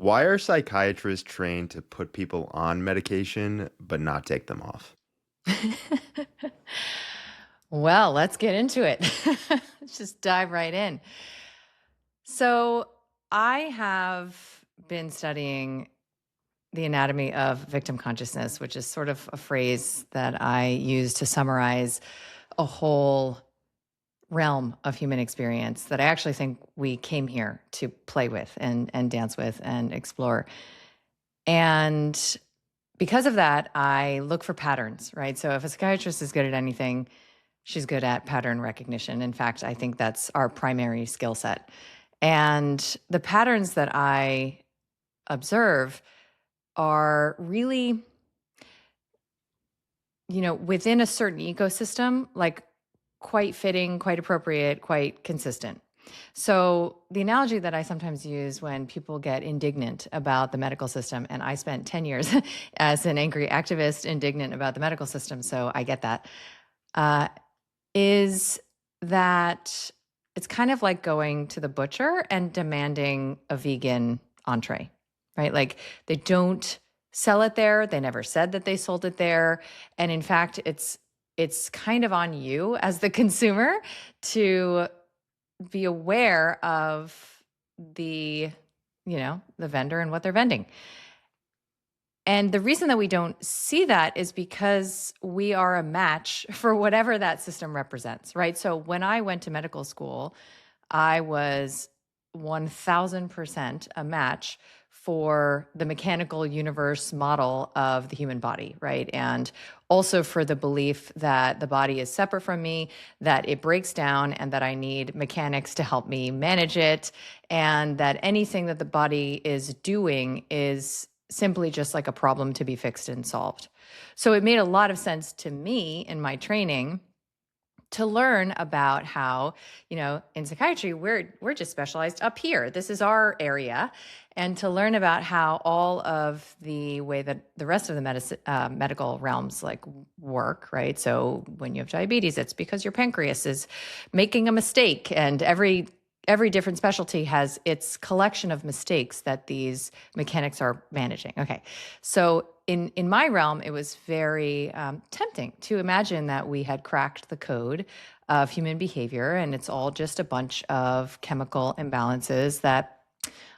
Why are psychiatrists trained to put people on medication but not take them off? Well, let's get into it. Let's just dive right in. So, I have been studying the anatomy of victim consciousness, which is sort of a phrase that I use to summarize a whole realm of human experience that I actually think we came here to play with and dance with and explore. And because of that, I look for patterns, right? So if a psychiatrist is good at anything, she's good at pattern recognition. In fact, I think that's our primary skill set. And the patterns that I observe are really, within a certain ecosystem, like quite fitting, quite appropriate, quite consistent. So, the analogy that I sometimes use when people get indignant about the medical system, and I spent 10 years as an angry activist indignant about the medical system, so I get that, uh, is that it's kind of like going to the butcher and demanding a vegan entree, right? Like they don't sell it there. They never said that they sold it there. And in fact, it's kind of on you as the consumer to be aware of the, the vendor and what they're vending. And the reason that we don't see that is because we are a match for whatever that system represents, right? So when I went to medical school, I was 1000% a match for the mechanical universe model of the human body, right? And also for the belief that the body is separate from me, that it breaks down, and that I need mechanics to help me manage it, and that anything that the body is doing is simply just like a problem to be fixed and solved. So it made a lot of sense to me in my training to learn about how, in psychiatry, we're just specialized up here. This is our area. And to learn about how all of the way that the rest of the medical realms like work, right? So when you have diabetes, it's because your pancreas is making a mistake, and every different specialty has its collection of mistakes that these mechanics are managing. Okay, so in my realm, it was very tempting to imagine that we had cracked the code of human behavior, and it's all just a bunch of chemical imbalances that,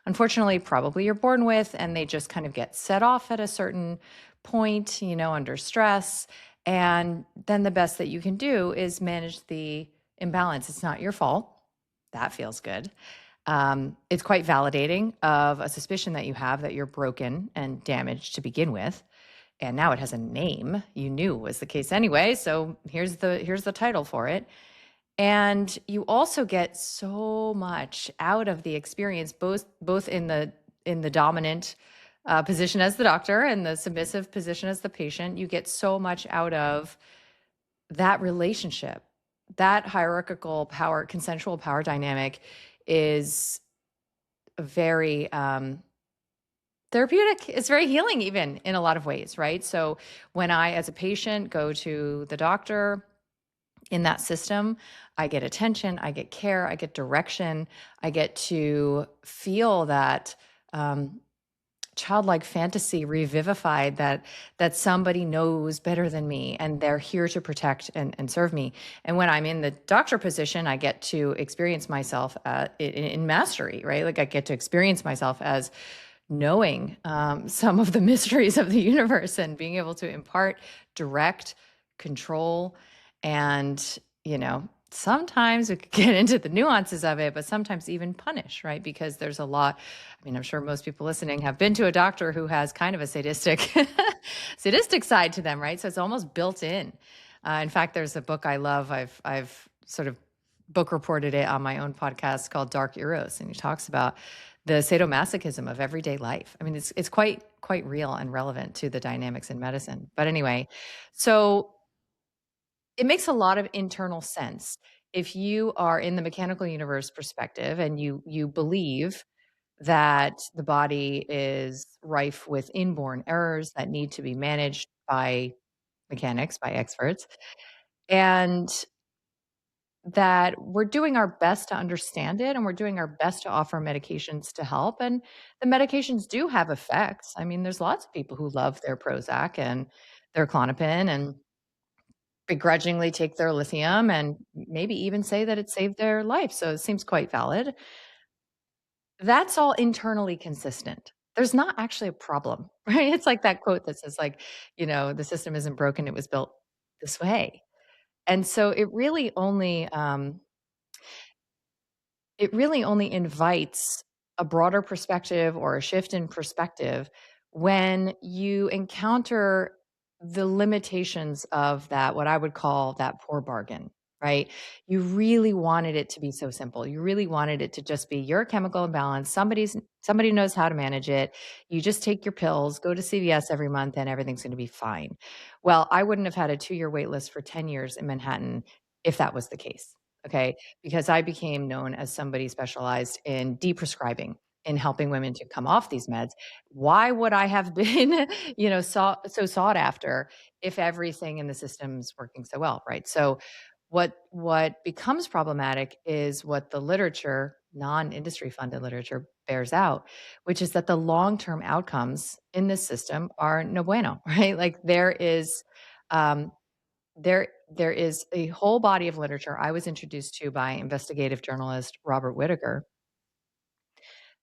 unfortunately, probably you're born with, and they just kind of get set off at a certain point, under stress. And then the best that you can do is manage the imbalance. It's not your fault. That feels good. It's quite validating of a suspicion that you have that you're broken and damaged to begin with. And now it has a name. You knew was the case anyway. So here's the title for it. And you also get so much out of the experience, both in the dominant position as the doctor and the submissive position as the patient. You get so much out of that relationship. That hierarchical power, consensual power dynamic is very therapeutic. It's very healing, even in a lot of ways, right? So when I, as a patient, go to the doctor in that system, I get attention, I get care, I get direction, I get to feel that childlike fantasy revivified, that somebody knows better than me and they're here to protect and serve me. And when I'm in the doctor position, I get to experience myself in mastery, right? Like I get to experience myself as knowing some of the mysteries of the universe and being able to impart, direct, control, and sometimes we could get into the nuances of it, but sometimes even punish, right? Because there's a lot. I mean, I'm sure most people listening have been to a doctor who has kind of a sadistic side to them, right? So it's almost built in fact, there's a book I love. I've sort of book reported it on my own podcast called Dark Eros, and he talks about the sadomasochism of everyday life. I mean, it's quite real and relevant to the dynamics in medicine. But anyway, so it makes a lot of internal sense if you are in the mechanical universe perspective and you believe that the body is rife with inborn errors that need to be managed by mechanics, by experts. And that we're doing our best to understand it and we're doing our best to offer medications to help. And the medications do have effects. I mean, there's lots of people who love their Prozac and their Clonopin and begrudgingly take their lithium and maybe even say that it saved their life. So it seems quite valid. That's all internally consistent. There's not actually a problem, right? It's like that quote that says, like, the system isn't broken, it was built this way. And so it really only invites a broader perspective or a shift in perspective when you encounter the limitations of that, what I would call that poor bargain, right? You really wanted it to be so simple. You really wanted it to just be your chemical imbalance. Somebody knows how to manage it. You just take your pills, go to CVS every month, and everything's going to be fine. Well, I wouldn't have had a 2-year wait list for 10 years in Manhattan if that was the case. Okay, because I became known as somebody specialized in deprescribing, in helping women to come off these meds. Why would I have been, so sought after if everything in the system's working so well, right? So what becomes problematic is what the literature, non-industry funded literature, bears out, which is that the long-term outcomes in this system are no bueno, right? Like um, there is a whole body of literature I was introduced to by investigative journalist Robert Whitaker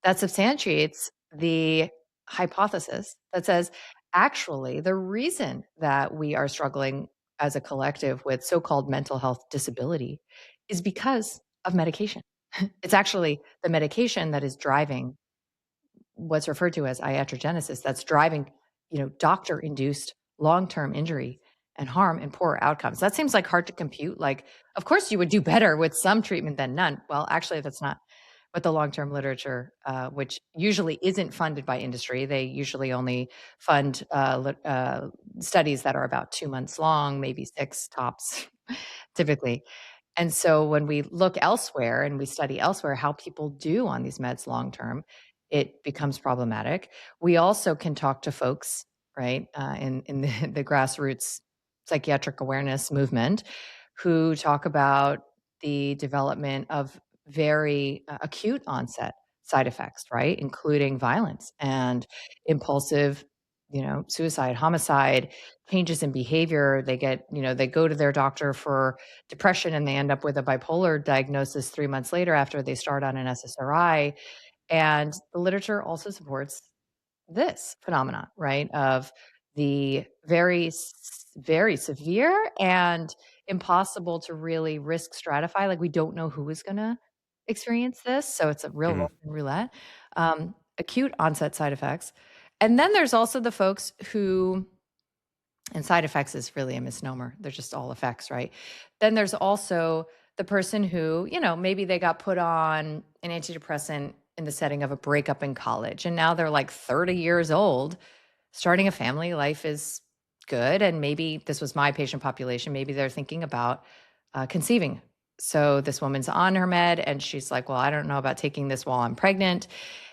that substantiates the hypothesis that says, actually, the reason that we are struggling as a collective with so-called mental health disability is because of medication. It's actually the medication that is driving what's referred to as iatrogenesis, that's driving, doctor-induced long-term injury and harm and poor outcomes. That seems like hard to compute. Like, of course, you would do better with some treatment than none. Well, actually, that's not what the long-term literature, which usually isn't funded by industry. They usually only fund studies that are about 2 months long, maybe 6 tops, typically. And so when we look elsewhere and we study elsewhere how people do on these meds long term, it becomes problematic. We also can talk to folks, right, in the grassroots psychiatric awareness movement, who talk about the development of very acute onset side effects, right, including violence and impulsive, suicide, homicide, changes in behavior. They go to their doctor for depression and they end up with a bipolar diagnosis 3 months later after they start on an SSRI. And the literature also supports this phenomenon, right, of the very severe and impossible to really risk stratify. Like, we don't know who is gonna experience this, so it's a real Mhm. Russian roulette. Acute onset side effects. And then there's also the folks who, and side effects is really a misnomer. They're just all effects, right? Then there's also the person who, maybe they got put on an antidepressant in the setting of a breakup in college, and now they're like 30 years old, starting a family, life is good. And maybe this was my patient population. Maybe they're thinking about conceiving. So this woman's on her med and she's like, well, I don't know about taking this while I'm pregnant.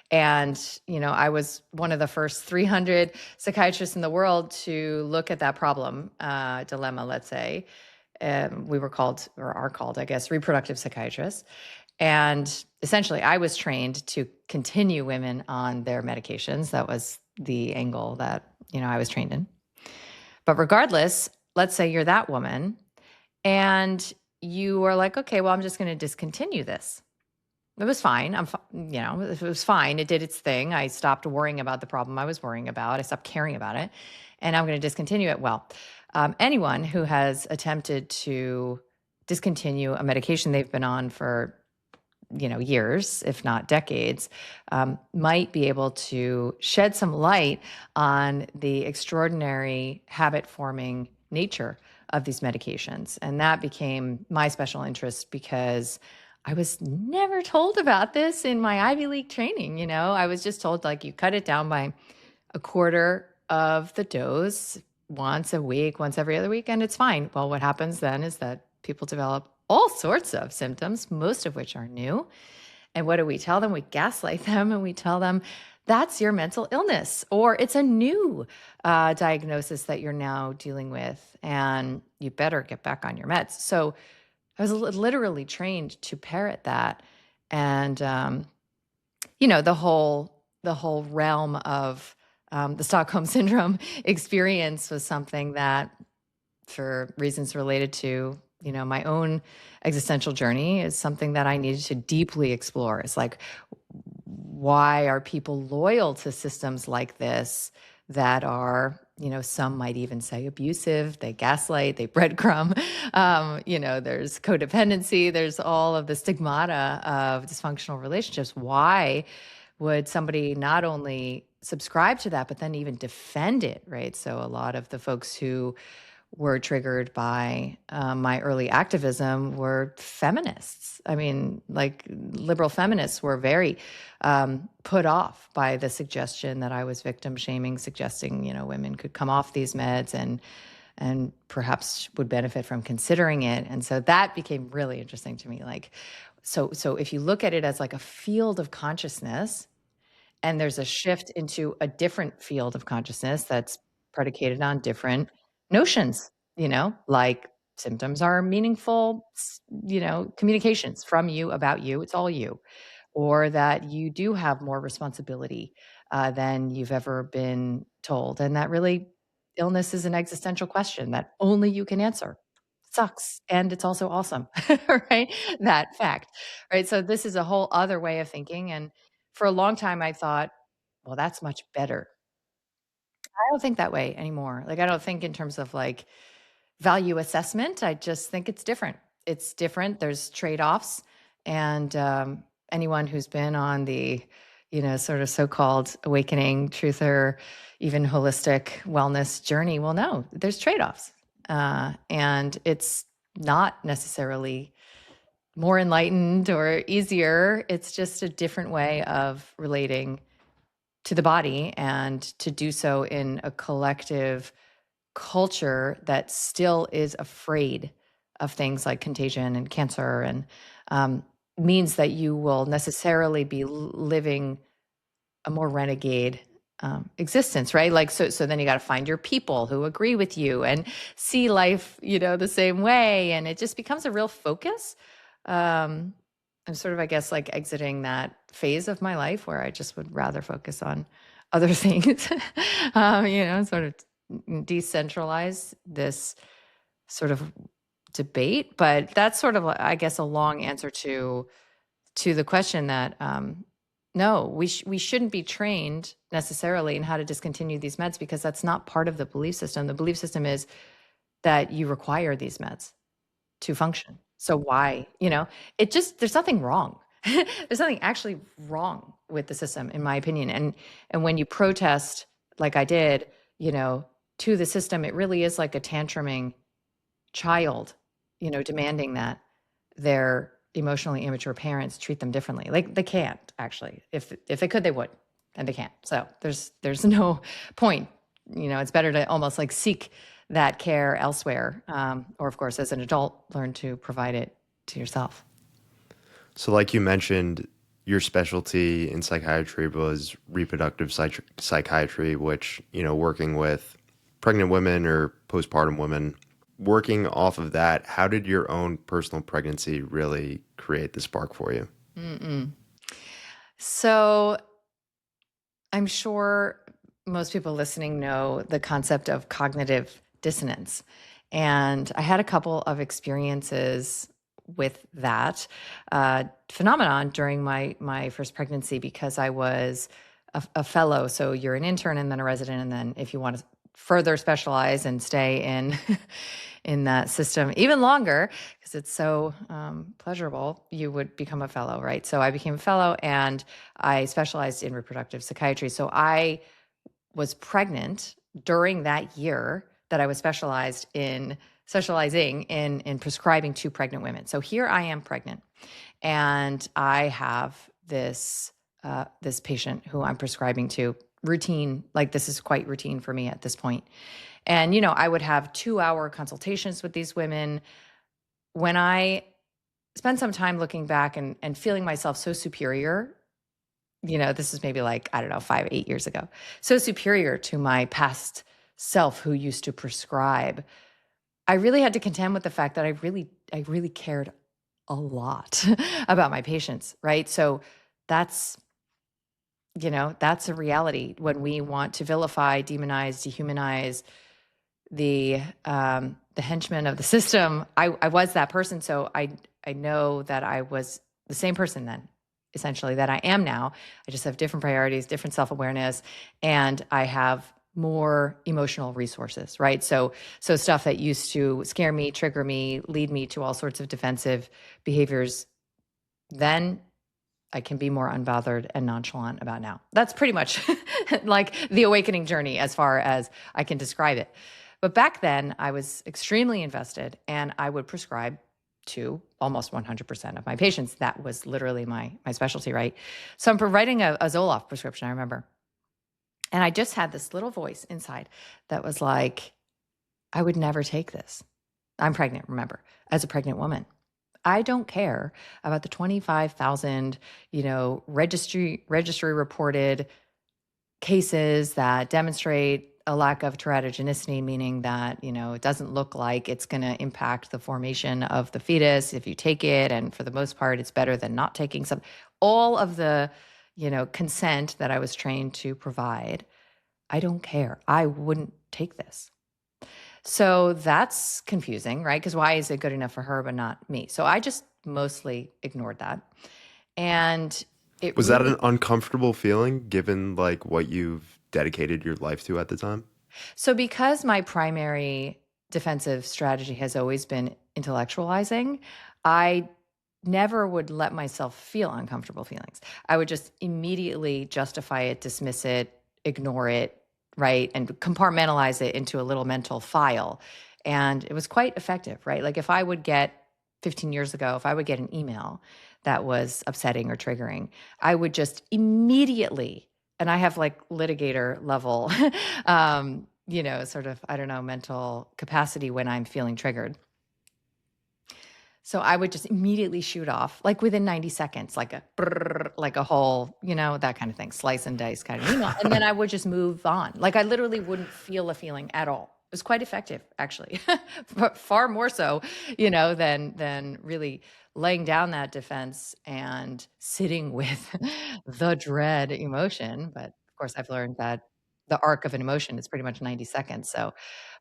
And, I was one of the first 300 psychiatrists in the world to look at that problem, dilemma, let's say. We were called, or are called, I guess, reproductive psychiatrists. And essentially, I was trained to continue women on their medications. That was the angle that, I was trained in. But regardless, let's say you're that woman and you are like, okay, well, I'm just going to discontinue this. It was fine. It was fine. It did its thing. I stopped worrying about the problem I was worrying about. I stopped caring about it, and I'm going to discontinue it. Well, anyone who has attempted to discontinue a medication they've been on for, years, if not decades, might be able to shed some light on the extraordinary habit-forming nature of these medications. And that became my special interest because I was never told about this in my Ivy League training. I was just told, like, you cut it down by a quarter of the dose once a week, once every other week, and it's fine. Well, what happens then is that people develop all sorts of symptoms, most of which are new. And what do we tell them? We gaslight them and we tell them that's your mental illness, or it's a new diagnosis that you're now dealing with, and you better get back on your meds. So I was literally trained to parrot that. And, the whole realm of the Stockholm syndrome experience was something that, for reasons related to my own existential journey, is something that I needed to deeply explore. It's like, why are people loyal to systems like this that are, some might even say abusive? They gaslight, they breadcrumb. There's codependency, there's all of the stigmata of dysfunctional relationships. Why would somebody not only subscribe to that, but then even defend it, right? So a lot of the folks who were triggered by my early activism were feminists. I mean, like, liberal feminists were very put off by the suggestion that I was victim shaming, suggesting women could come off these meds and perhaps would benefit from considering it. And so that became really interesting to me. Like, so if you look at it as like a field of consciousness, and there's a shift into a different field of consciousness that's predicated on different notions, like symptoms are meaningful, communications from you about you. It's all you. Or that you do have more responsibility than you've ever been told. And that really, illness is an existential question that only you can answer. Sucks. And it's also awesome, right? That fact, right? So this is a whole other way of thinking. And for a long time, I thought, well, that's much better. I don't think that way anymore. Like, I don't think in terms of like value assessment. I just think it's different. It's different. There's trade-offs. And anyone who's been on the, sort of so-called awakening, truther, even holistic wellness journey will know there's trade-offs. And it's not necessarily more enlightened or easier. It's just a different way of relating to the body, and to do so in a collective culture that still is afraid of things like contagion and cancer, and means that you will necessarily be living a more renegade existence, right? Like, so then you got to find your people who agree with you and see life, the same way. And it just becomes a real focus. I'm sort of, I guess, like exiting that phase of my life where I just would rather focus on other things, sort of decentralize this sort of debate. But that's sort of, I guess, a long answer to the question that no, we shouldn't be trained necessarily in how to discontinue these meds, because that's not part of the belief system. The belief system is that you require these meds to function. So why, there's nothing wrong. There's nothing actually wrong with the system, in my opinion. And when you protest, like I did, to the system, it really is like a tantruming child, demanding that their emotionally immature parents treat them differently. Like, they can't actually. If they could, they would, and they can't. So there's no point. It's better to almost like seek that care elsewhere, or of course, as an adult, learn to provide it to yourself. So like you mentioned, your specialty in psychiatry was reproductive psychiatry, which, working with pregnant women or postpartum women. Working off of that, how did your own personal pregnancy really create the spark for you? So I'm sure most people listening know the concept of cognitive dissonance. And I had a couple of experiences with that phenomenon during my first pregnancy, because I was a fellow. So you're an intern and then a resident. And then if you want to further specialize and stay in in that system even longer, because it's so pleasurable, you would become a fellow, right? So I became a fellow, and I specialized in reproductive psychiatry. So I was pregnant during that year that I was specializing in prescribing to pregnant women. So here I am pregnant, and I have this patient who I'm prescribing to. Routine, like, this is quite routine for me at this point. And I would have 2-hour consultations with these women. When I spend some time looking back and feeling myself so superior, this is maybe like, I don't know, 5-8 years ago, so superior to my past self who used to prescribe, I really had to contend with the fact that I really cared a lot about my patients, right? So that's, that's a reality when we want to vilify, demonize, dehumanize the henchmen of the system. I was that person, so I know that I was the same person then, essentially, that I am now. I just have different priorities, different self-awareness, and I have more emotional resources, right? So stuff that used to scare me, trigger me, lead me to all sorts of defensive behaviors, then I can be more unbothered and nonchalant about now. That's pretty much like the awakening journey as far as I can describe it. But back then, I was extremely invested and I would prescribe to almost 100% of my patients. That was literally my specialty, right? So I'm writing a Zoloft prescription, I remember. And I just had this little voice inside that was like, I would never take this. I'm pregnant, remember, as a pregnant woman. I don't care about the 25,000, registry reported cases that demonstrate a lack of teratogenicity, meaning that, it doesn't look like it's going to impact the formation of the fetus if you take it. And for the most part, it's better than not taking some. All of the, consent that I was trained to provide, I don't care. I wouldn't take this. So that's confusing, right? Because why is it good enough for her but not me? So I just mostly ignored that. And it Was that an really, uncomfortable feeling given like what you've dedicated your life to at the time? so because my primary defensive strategy has always been intellectualizing, I never would let myself feel uncomfortable feelings. I would just immediately justify it, dismiss it, ignore it, right? And compartmentalize it into a little mental file. And it was quite effective, right? Like if I would get 15 years ago, if I would get an email that was upsetting or triggering, I would just immediately, and I have like litigator level, sort of, I don't know, mental capacity when I'm feeling triggered. So I would just immediately shoot off, like within 90 seconds, like a brrr, like a whole, that kind of thing, slice and dice kind of email. And then I would just move on. Like I literally wouldn't feel a feeling at all. It was quite effective, actually, but far more so, than really laying down that defense and sitting with the dread emotion. But of course, I've learned that the arc of an emotion is pretty much 90 seconds. So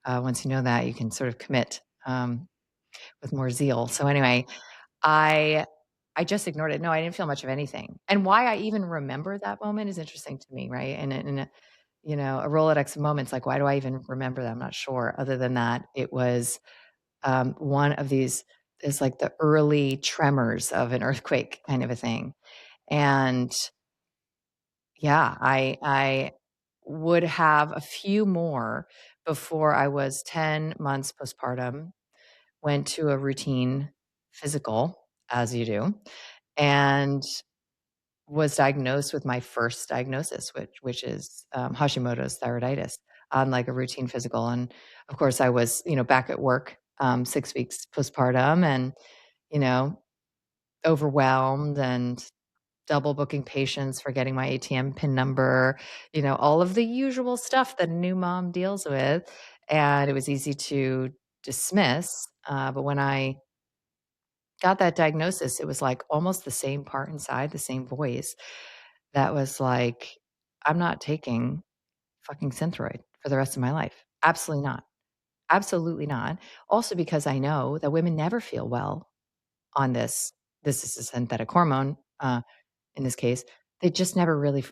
once you know that, you can sort of commit. With more zeal. So anyway, I I just ignored it. No, I didn't feel much of anything. And why I even remember that moment is interesting to me, right? And in a, a Rolodex of moments, like why do I even remember that? I'm not sure. Other than that, it was one of these is like the early tremors of an earthquake kind of a thing. And yeah, I would have a few more before I was 10 months postpartum, went to a routine physical, as you do, and was diagnosed with my first diagnosis, which is Hashimoto's thyroiditis, on like a routine physical. And of course, I was back at work 6 weeks postpartum, and you know overwhelmed and double booking patients, forgetting my ATM pin number, all of the usual stuff that a new mom deals with, and it was easy to dismiss. But when I got that diagnosis, it was like almost the same part inside, the same voice that was like, I'm not taking fucking Synthroid for the rest of my life. Absolutely not. Absolutely not. Also, because I know that women never feel well on this. This is a synthetic hormone. In this case, they just never really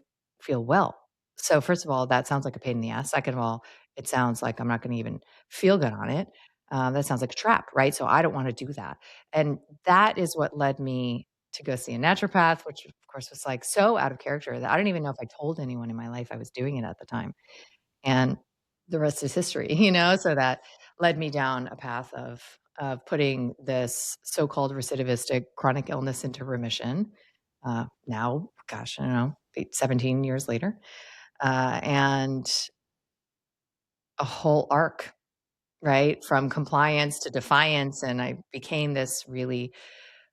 feel well. So first of all, that sounds like a pain in the ass. Second of all, it sounds like I'm not going to even feel good on it. That sounds like a trap, right? So I don't want to do that. And that is what led me to go see a naturopath, which of course was like so out of character that I don't even know if I told anyone in my life I was doing it at the time. And the rest is history, So that led me down a path of putting this so-called recidivistic chronic illness into remission. Now, gosh, I don't know, 17 years later, and a whole arc, right, from compliance to defiance, and I became this really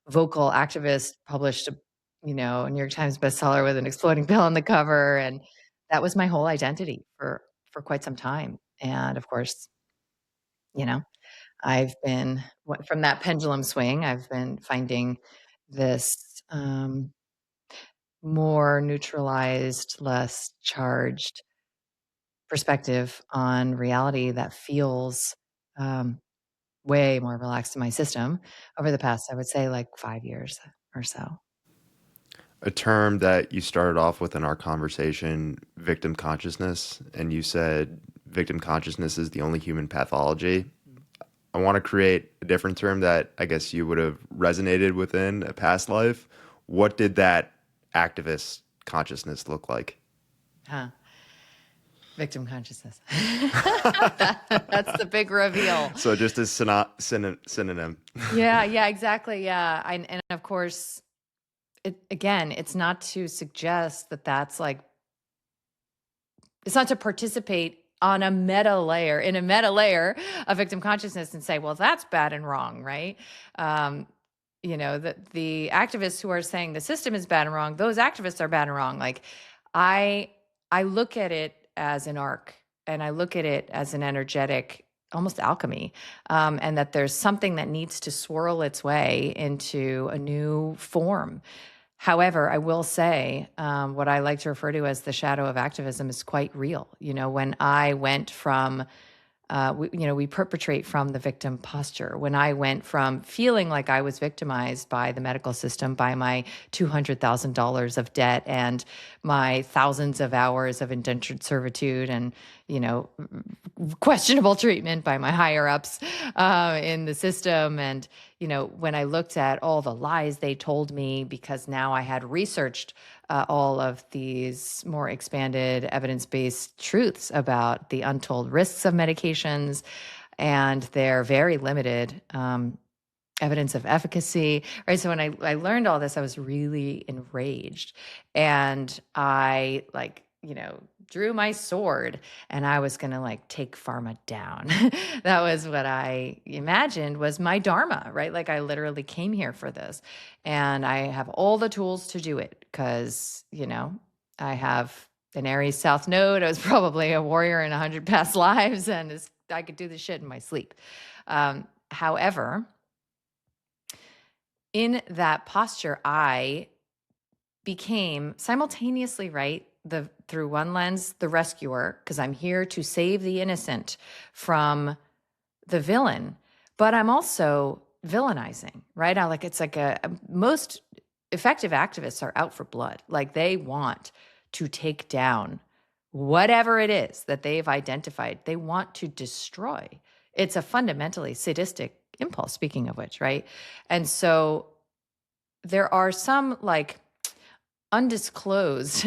vocal activist, published a New York Times bestseller with an exploding pill on the cover, and that was my whole identity for quite some time. And of course, you know, I've been from that pendulum swing, I've been finding this, more neutralized, less charged perspective on reality that feels, um, way more relaxed in my system over the past, I would say, like, 5 years or so. A term that you started off with in our conversation, victim consciousness, and you said victim consciousness is the only human pathology. I want to create a different term that I guess you would have resonated within a past life. What did that activist consciousness look like? Huh. Victim consciousness. That's the big reveal. So just a synonym. Yeah, yeah, exactly, yeah, and of course, it's not to suggest that that's, like it's not to participate on a meta layer in a meta layer of victim consciousness and say, "Well, that's bad and wrong," right? Um, the activists who are saying the system is bad and wrong, those activists are bad and wrong. Like, I I look at it as an arc, and I look at it as an energetic, almost alchemy, and that there's something that needs to swirl its way into a new form. However, I will say, what I like to refer to as the shadow of activism is quite real. When I went from we perpetrate from the victim posture. When I went from feeling like I was victimized by the medical system, by my $200,000 of debt and my thousands of hours of indentured servitude and, you know, questionable treatment by my higher ups in the system. And, when I looked at all the lies they told me, because now I had researched all of these more expanded evidence based truths about the untold risks of medications and their very limited evidence of efficacy, right? So when I learned all this, I was really enraged. And I, drew my sword and I was going to take pharma down. That was what I imagined was my dharma, right? Like I literally came here for this and I have all the tools to do it because, I have an Aries South Node. I was probably a warrior in 100 past lives and I could do this shit in my sleep. However, in that posture, I became simultaneously, right, through one lens, the rescuer, because I'm here to save the innocent from the villain, but I'm also villainizing, right? It's like most effective activists are out for blood. Like they want to take down whatever it is that they've identified. They want to destroy. It's a fundamentally sadistic impulse, speaking of which, right? And so there are some undisclosed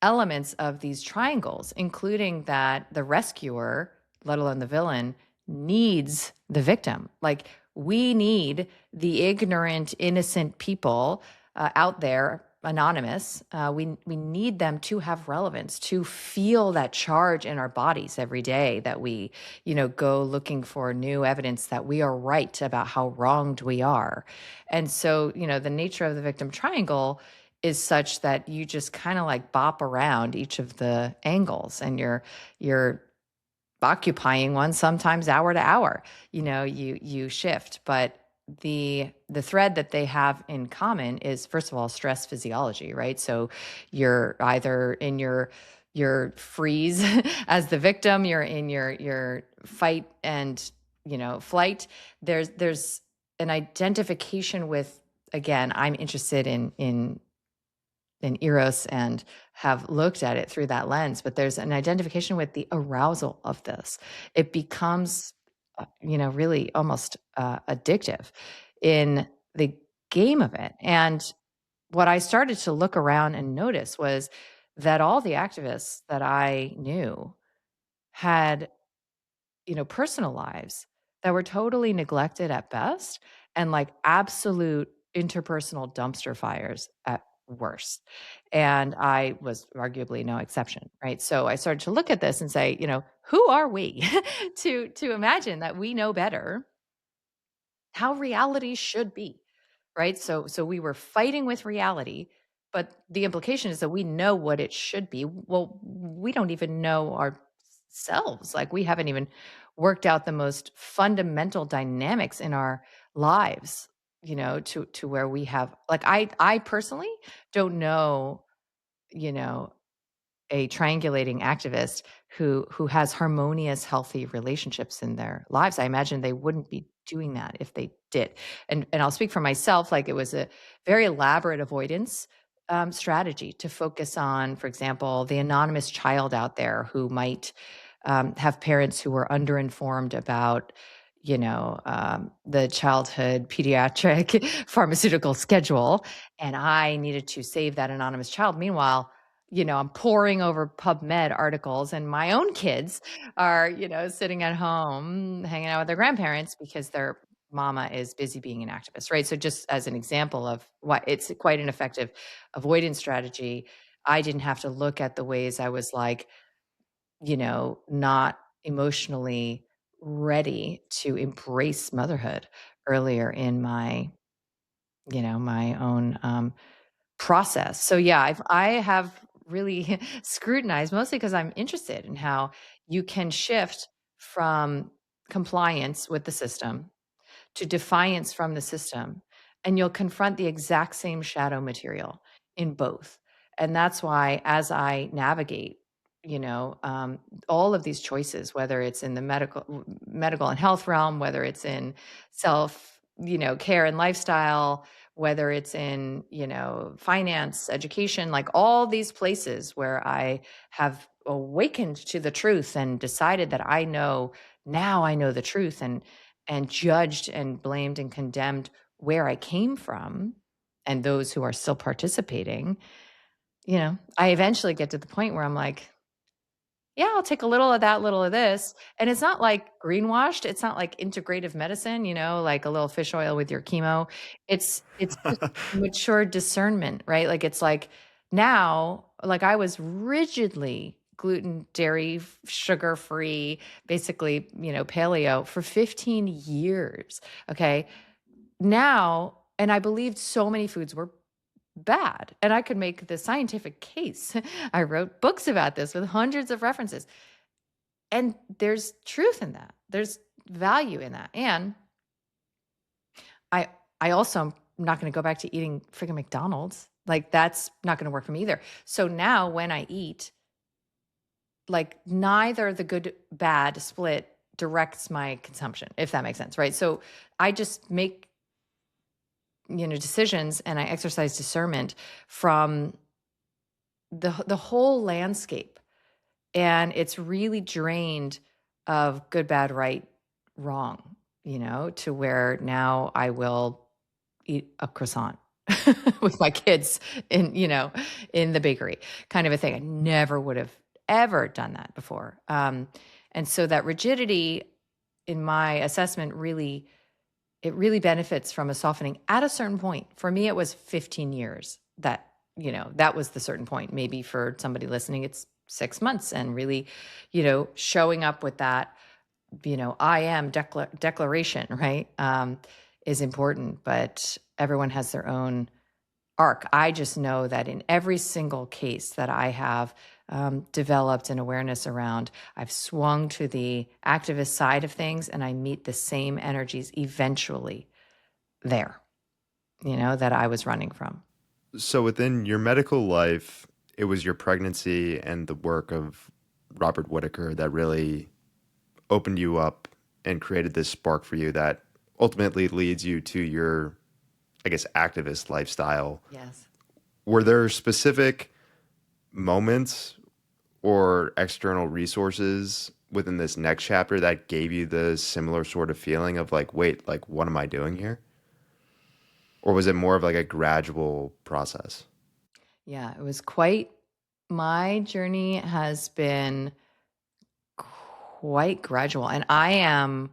elements of these triangles, including that the rescuer, let alone the villain, needs the victim. Like we need the ignorant, innocent people out there, anonymous. We need them to have relevance, to feel that charge in our bodies every day that we, go looking for new evidence that we are right about how wronged we are. And so, the nature of the victim triangle is such that you just kind of bop around each of the angles and you're occupying one sometimes hour to hour. You shift, but the thread that they have in common is, first of all, stress physiology, right? So you're either in your freeze as the victim, you're in your fight and flight. There's an identification with, again, I'm interested in Eros and have looked at it through that lens, but there's an identification with the arousal of this. It becomes, really almost addictive in the game of it. And what I started to look around and notice was that all the activists that I knew had personal lives that were totally neglected at best and absolute interpersonal dumpster fires at worst. And I was arguably no exception, right? So I started to look at this and say, who are we to imagine that we know better how reality should be, right? So we were fighting with reality, but the implication is that we know what it should be. Well, we don't even know selves. Like we haven't even worked out the most fundamental dynamics in our lives, to where we have, like, I personally don't know, you know, a triangulating activist who has harmonious, healthy relationships in their lives. I imagine they wouldn't be doing that if they did. And I'll speak for myself. Like, it was a very elaborate avoidance strategy to focus on, for example, the anonymous child out there who might have parents who were underinformed about, the childhood pediatric pharmaceutical schedule, and I needed to save that anonymous child. Meanwhile, I'm poring over PubMed articles, and my own kids are, sitting at home hanging out with their grandparents because their mama is busy being an activist, right? So, just as an example of why it's quite an effective avoidance strategy, I didn't have to look at the ways I was like, not emotionally ready to embrace motherhood earlier in my own process. So yeah, I have really scrutinized, mostly because I'm interested in how you can shift from compliance with the system to defiance from the system, and you'll confront the exact same shadow material in both. And that's why, as I navigate, all of these choices, whether it's in the medical and health realm, whether it's in self, care and lifestyle, whether it's in, finance, education, like all these places where I have awakened to the truth and decided that I know the truth, and judged and blamed and condemned where I came from and those who are still participating, I eventually get to the point where I'm like, yeah, I'll take a little of that, little of this. And it's not like greenwashed. It's not like integrative medicine, like a little fish oil with your chemo. It's just mature discernment, right? Like, it's like now, like, I was rigidly gluten, dairy, sugar free, basically, paleo for 15 years. Okay. Now, and I believed so many foods were bad, and I could make the scientific case. I wrote books about this with hundreds of references. And there's truth in that. There's value in that. And I I also am not going to go back to eating freaking McDonald's. Like, that's not going to work for me either. So now when I eat, like, neither the good bad split directs my consumption, if that makes sense, right? So I just make, decisions, and I exercise discernment from the whole landscape, and it's really drained of good, bad, right, wrong, to where now I will eat a croissant with my kids in the bakery, kind of a thing. I never would have ever done that before. And so that rigidity, in my assessment, really benefits from a softening at a certain point. For me, it was 15 years that was the certain point. Maybe for somebody listening, it's 6 months, and really, showing up with that, I am declaration, right? Is important, but everyone has their own arc. I just know that in every single case that I have developed an awareness around, I've swung to the activist side of things, and I meet the same energies eventually there, that I was running from. So within your medical life, it was your pregnancy and the work of Robert Whitaker that really opened you up and created this spark for you that ultimately leads you to your, I guess, activist lifestyle. Yes. Were there specific moments or external resources within this next chapter that gave you the similar sort of feeling of like, wait, like, what am I doing here? Or was it more of like a gradual process? Yeah, it was my journey has been quite gradual. And I'm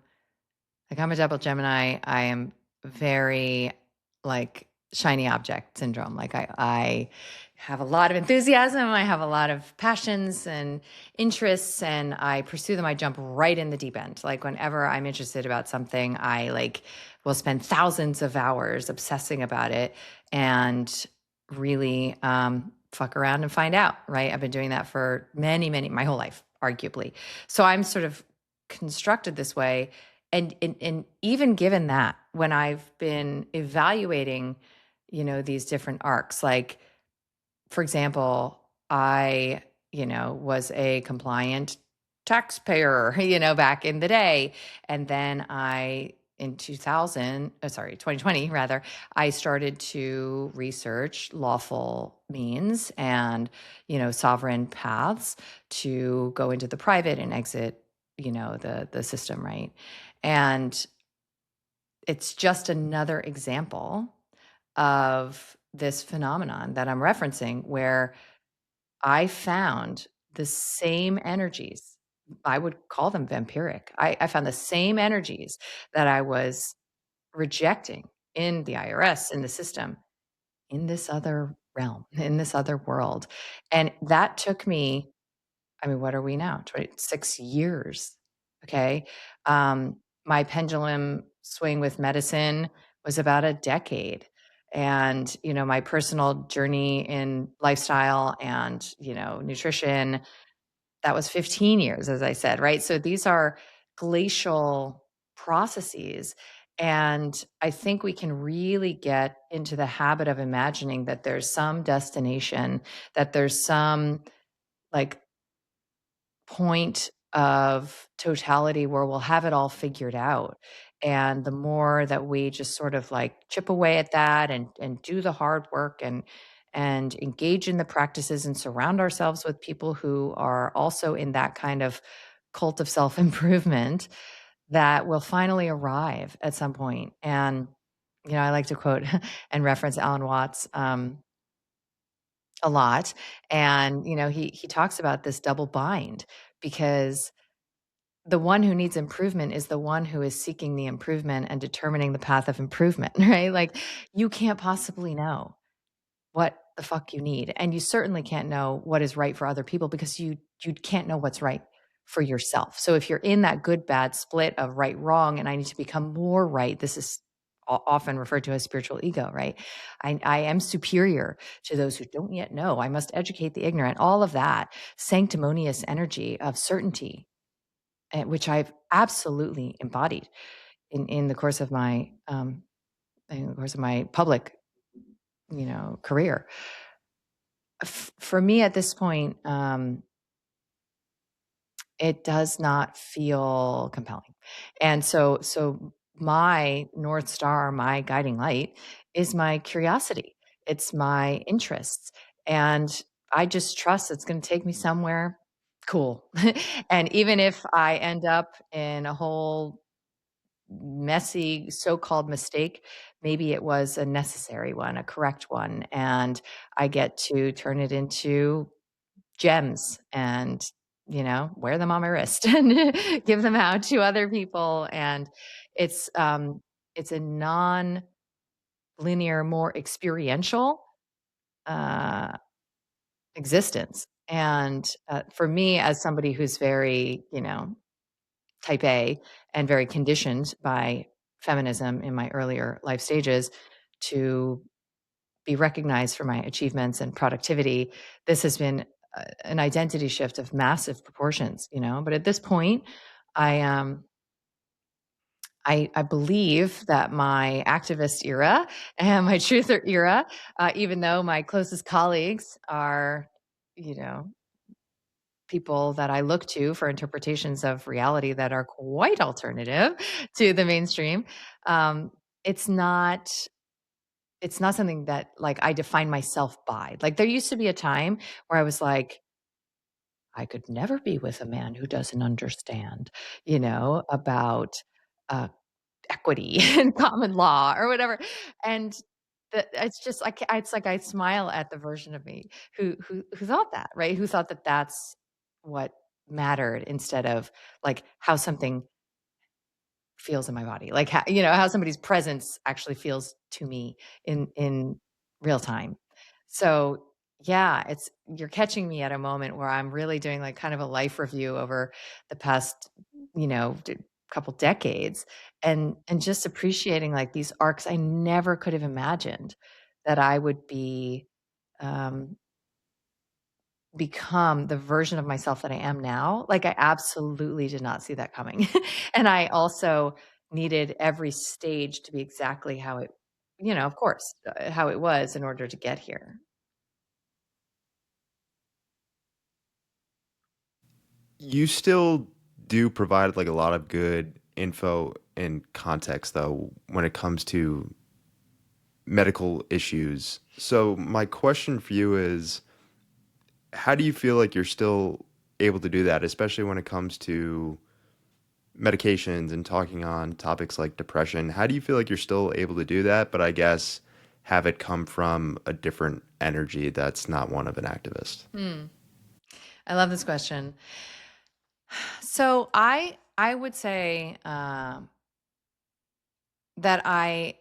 a double Gemini. I am very, like, shiny object syndrome. Like, I have a lot of enthusiasm. I have a lot of passions and interests, and I pursue them. I jump right in the deep end. Like, whenever I'm interested about something, I will spend thousands of hours obsessing about it, and really fuck around and find out, right? I've been doing that for my whole life. arguably. So I'm sort of constructed this way. And even given that, when I've been evaluating, these different arcs, like, for example, I, was a compliant taxpayer, back in the day. And then in 2020 rather, I started to research lawful means and, sovereign paths to go into the private and exit, the system, right? And it's just another example of this phenomenon that I'm referencing where I found the same energies. I would call them vampiric. I found the same energies that I was rejecting in the IRS, in the system, in this other realm, in this other world. And that took me, I mean, what are we now? 26 years. Okay. My pendulum swing with medicine was about a decade. And, my personal journey in lifestyle and, nutrition, that was 15 years, as I said, right? So these are glacial processes. And I think we can really get into the habit of imagining that there's some destination, that there's some like point of totality where we'll have it all figured out. And the more that we just sort of like chip away at that and do the hard work and engage in the practices and surround ourselves with people who are also in that kind of cult of self-improvement, that will finally arrive at some point. And I like to quote and reference Alan Watts a lot. And he talks about this double bind, because the one who needs improvement is the one who is seeking the improvement and determining the path of improvement, right? Like, you can't possibly know what the fuck you need, and you certainly can't know what is right for other people, because you can't know what's right for yourself. So if you're in that good bad split of right wrong, and I need to become more right, this is often referred to as spiritual ego, right? I am superior to those who don't yet know. I must educate the ignorant. All of that sanctimonious energy of certainty, which I've absolutely embodied in the course of my public, career. For me at this point, it does not feel compelling. And so my North Star, my guiding light, is my curiosity. It's my interests. And I just trust it's going to take me somewhere cool. And even if I end up in a whole messy so-called mistake, maybe it was a necessary one, a correct one, and I get to turn it into gems and, wear them on my wrist and give them out to other people. And it's a non-linear, more experiential uh existence. And for me, as somebody who's very, type A and very conditioned by feminism in my earlier life stages to be recognized for my achievements and productivity, this has been an identity shift of massive proportions, But at this point, I I believe that my activist era and my truther era, even though my closest colleagues are, you know, people that I look to for interpretations of reality that are quite alternative to the mainstream. Um, it's not it's not something that like I define myself by. Like there used to be a time where I was like, I could never be with a man who doesn't understand, about uh, equity and common law or whatever. And it's just like it's like I smile at the version of me who thought that, right? Who thought that that's what mattered instead of like how something feels in my body, like how somebody's presence actually feels to me in real time. So yeah, it's you're catching me at a moment where I'm really doing like kind of a life review over the past, couple decades, and just appreciating like these arcs I never could have imagined that I would be um become the version of myself that I am now, like, I absolutely did not see that coming. And I also needed every stage to be exactly how it, of course, how it was in order to get here. You still do provide like a lot of good info and context though when it comes to medical issues. So my question for you is, how do you feel like you're still able to do that, especially when it comes to medications and talking on topics like depression? How do you feel like you're still able to do that, but I guess have it come from a different energy that's not one of an activist? Hmm. I love this question. So I would say that I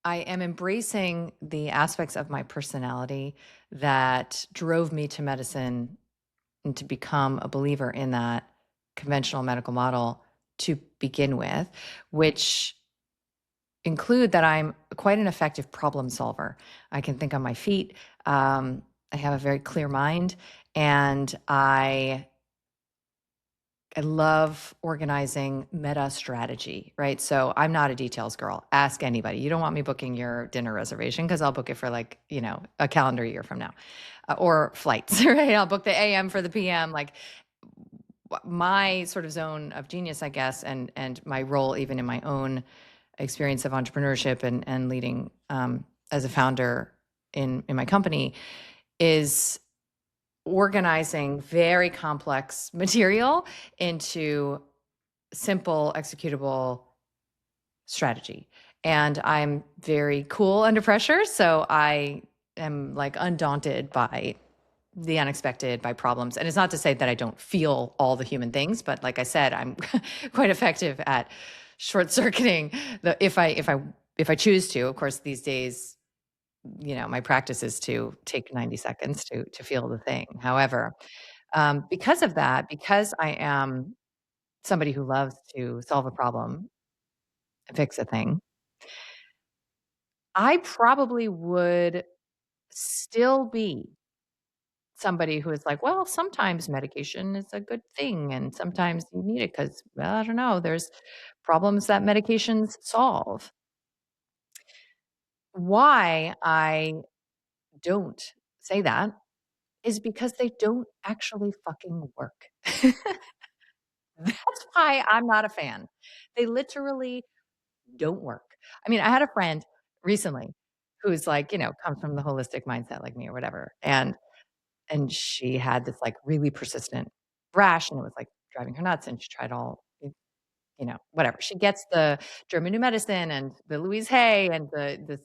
am embracing the aspects of my personality that drove me to medicine and to become a believer in that conventional medical model to begin with, which include that I'm quite an effective problem solver. I can think on my feet. I have a very clear mind, and I love organizing meta strategy, right? So I'm not a details girl. Ask anybody. You don't want me booking your dinner reservation because I'll book it for like, a calendar year from now, or flights, right? I'll book the AM for the PM. Like my sort of zone of genius, I guess, and my role even in my own experience of entrepreneurship and leading as a founder in my company is organizing very complex material into simple, executable strategy. And I'm very cool under pressure. So I am like undaunted by the unexpected, by problems. And it's not to say that I don't feel all the human things, but like I said, I'm quite effective at short circuiting the if I choose to. Of course, these days, my practice is to take 90 seconds to feel the thing. However, because of that, because I am somebody who loves to solve a problem, fix a thing, I probably would still be somebody who is like, well, sometimes medication is a good thing, and sometimes you need it because, well, I don't know, there's problems that medications solve. Why I don't say that is because they don't actually fucking work. That's why I'm not a fan. They literally don't work. I mean, I had a friend recently who's like, comes from the holistic mindset like me or whatever. And she had this like really persistent rash and it was like driving her nuts and she tried all whatever. She gets the German New Medicine and the Louise Hay and the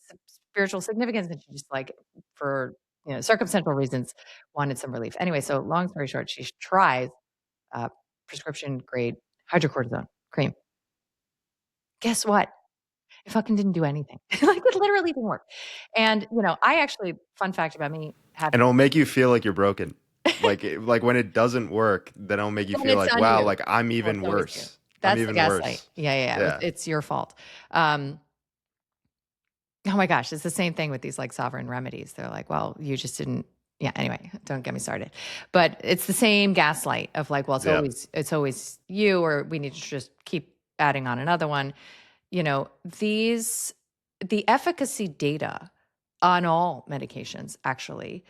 spiritual significance and she just like for circumstantial reasons wanted some relief. Anyway, so long story short, she tries prescription grade hydrocortisone cream. Guess what? It fucking didn't do anything. Like, it literally didn't work. And, I actually fun fact about me, have And it'll make you feel like you're broken. Like when it doesn't work, then it'll make you then feel it's like, on wow, you. like I'm Well, even it's always you. worse. I'm That's the even gaslight. worse. Yeah, yeah, yeah. Yeah. It's your fault. Um, oh my gosh, it's the same thing with these, like, sovereign remedies. They're like, "Well, you just didn't." Yeah, anyway, don't get me started. But it's the same gaslight of like, "Well, Yeah. it's always you," or, "We need to just keep adding on another one." You know, these the efficacy data on all medications actually